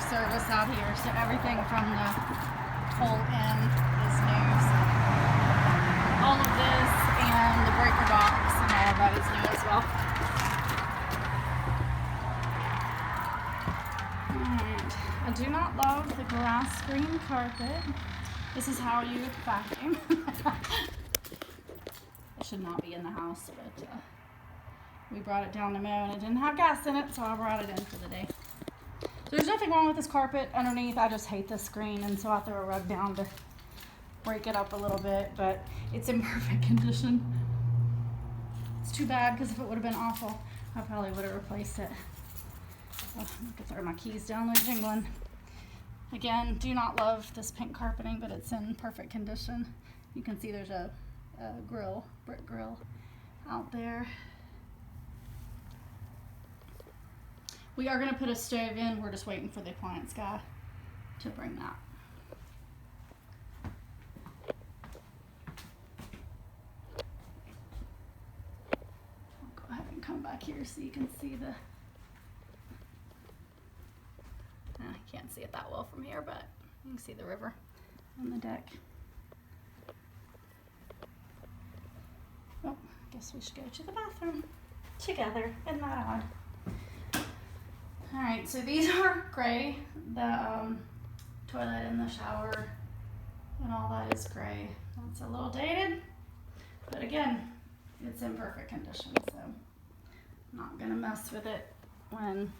service out here, so everything from the whole end is new. So all of this and the breaker box and all of that is new as well. Alright, I do not love the grass green carpet. This is how you vacuum. It should not be in the house, but we brought it down to mow and it didn't have gas in it, so I brought it in for the day. So there's nothing wrong with this carpet underneath. I just hate this green, and so I threw a rug down to break it up a little bit, but it's in perfect condition. It's too bad, because if it would have been awful, I probably would have replaced it. Oh, I could throw my keys down, they're jingling. Again, do not love this pink carpeting, but it's in perfect condition. You can see there's a grill, brick grill out there. We are going to put a stove in. We're just waiting for the appliance guy to bring that. I'll go ahead and come back here so you can see the... I can't see it that well from here, but you can see the river on the deck. Oh, I guess we should go to the bathroom together. Isn't that odd? Alright, so these are gray. The toilet and the shower and all that is gray. That's a little dated, but again, it's in perfect condition, so I'm not going to mess with it when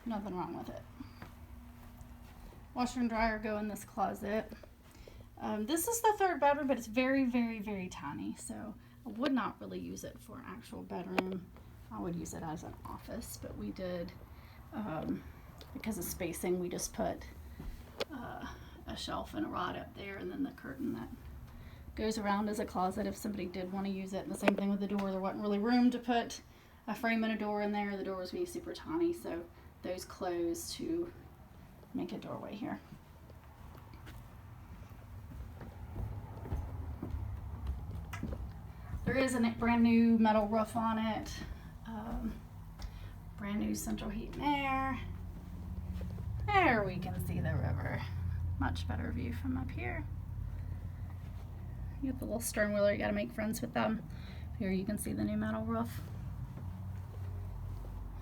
nothing wrong with it. Washer and dryer go in this closet. This is the third bedroom, but it's very, very, very tiny, so I would not really use it for an actual bedroom. I would use it as an office, but we did, because of spacing, we just put a shelf and a rod up there, and then the curtain that goes around as a closet if somebody did want to use it. And the same thing with the door. There wasn't really room to put a frame and a door in there. The door was being super tiny, so those closed to make a doorway here. There is a brand new metal roof on it. Brand new central heat and air. There we can see the river. Much better view from up here. You have the little stern wheeler, you gotta make friends with them. Here you can see the new metal roof.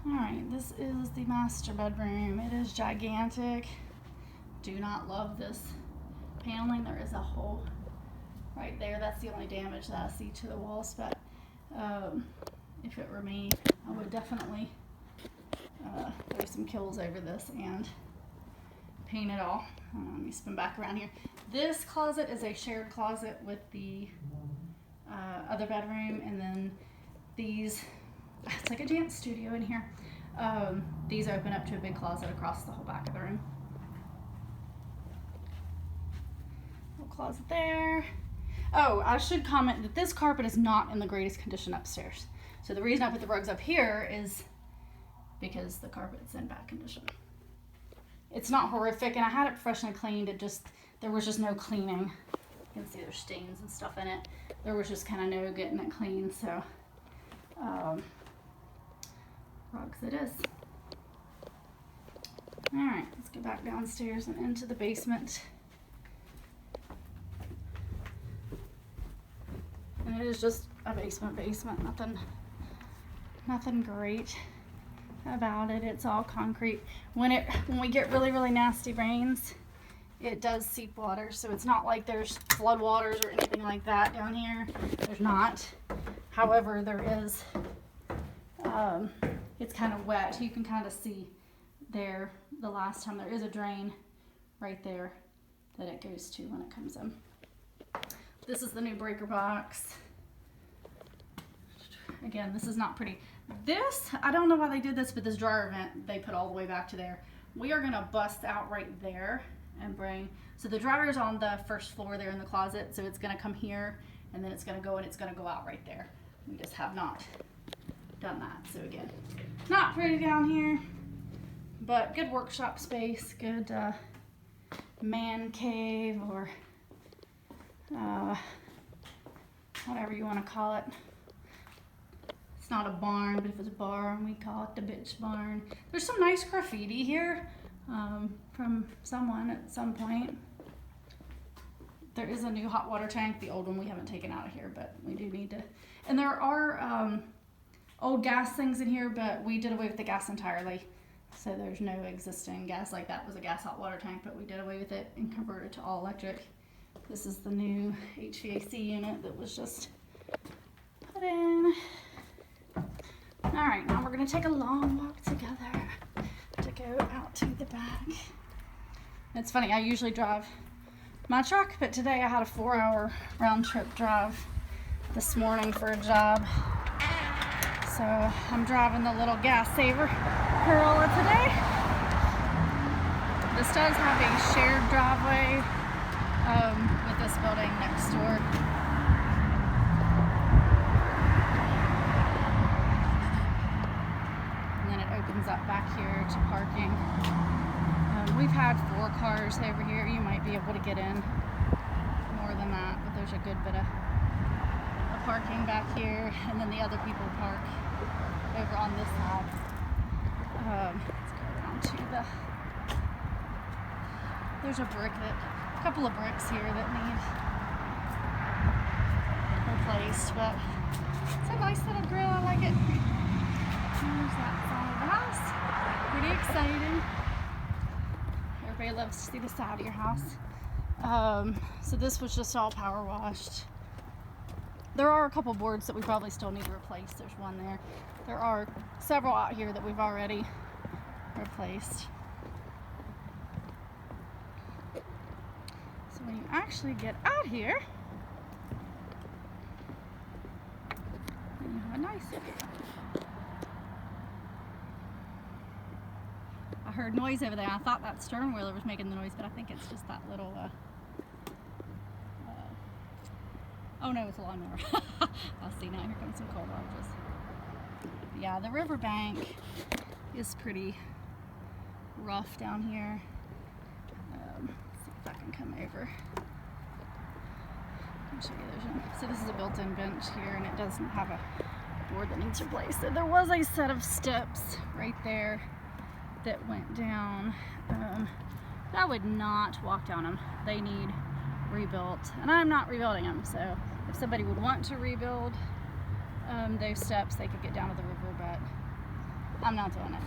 Alright, this is the master bedroom. It is gigantic. Do not love this paneling. There is a hole right there. That's the only damage that I see to the walls, but if it were me, I would definitely throw some kills over this and paint it all. Let me spin back around here. This closet is a shared closet with the other bedroom, and then these, it's like a dance studio in here. These open up to a big closet across the whole back of the room. Little closet there. Oh, I should comment that this carpet is not in the greatest condition upstairs. So the reason I put the rugs up here is because the carpet's in bad condition. It's not horrific, and I had it professionally cleaned. There was just no cleaning. You can see there's stains and stuff in it. There was just kind of no getting it clean, so rugs it is. Alright, let's go back downstairs and into the basement. And it is just a basement, nothing great about it. It's all concrete. When we get really, really nasty rains, it does seep water, so it's not like there's flood waters or anything like that down here. There's not. However, there is, it's kind of wet. You can kind of see there the last time. There is a drain right there that it goes to when it comes in. This is the new breaker box. Again, this is not pretty. This, I don't know why they did this, but this dryer vent, they put all the way back to there. We are gonna bust out right there and bring, so the dryer's on the first floor there in the closet, so it's gonna come here, and then it's gonna go and it's gonna go out right there. We just have not done that. So again, not pretty down here, but good workshop space, good man cave, or whatever you want to call it. It's not a barn, but if it's a barn, we call it the bitch barn. There's some nice graffiti here. from someone at some point. There is a new hot water tank. The old one we haven't taken out of here, but we do need to. And there are old gas things in here, but we did away with the gas entirely. So there's no existing gas. Like that was a gas hot water tank, but we did away with it and converted to all electric. This is the new HVAC unit that was just put in. All right, now we're gonna take a long walk together to go out to the back. It's funny, I usually drive my truck, but today I had a 4-hour round trip drive this morning for a job. So I'm driving the little gas saver Corolla today. This does have a shared driveway with this building next door. And then it opens up back here to parking. We've had 4 cars over here. You might be able to get in more than that, but there's a good bit of parking back here, and then the other people park over on this side. Let's go around to there's a couple of bricks here that need replaced, but it's a nice little grill. I like it. There's that side of the house. Pretty exciting. Everybody loves to see the side of your house. So this was just all power washed. There are a couple boards that we probably still need to replace. There's one there. There are several out here that we've already replaced. So when you actually get out here, you have a nice view. I heard noise over there. I thought that stern wheeler was making the noise, but I think it's just that little oh no, it's a lawnmower. I see now, here comes some coal barges. Yeah, the riverbank is pretty rough down here. Let's see if I can come over. I'll show you so this is a built-in bench here, and it doesn't have a board that needs replaced. So there was a set of steps right there that went down. I would not walk down them. They need rebuilt, and I'm not rebuilding them. So if somebody would want to rebuild those steps, they could get down to the river, but I'm not doing it.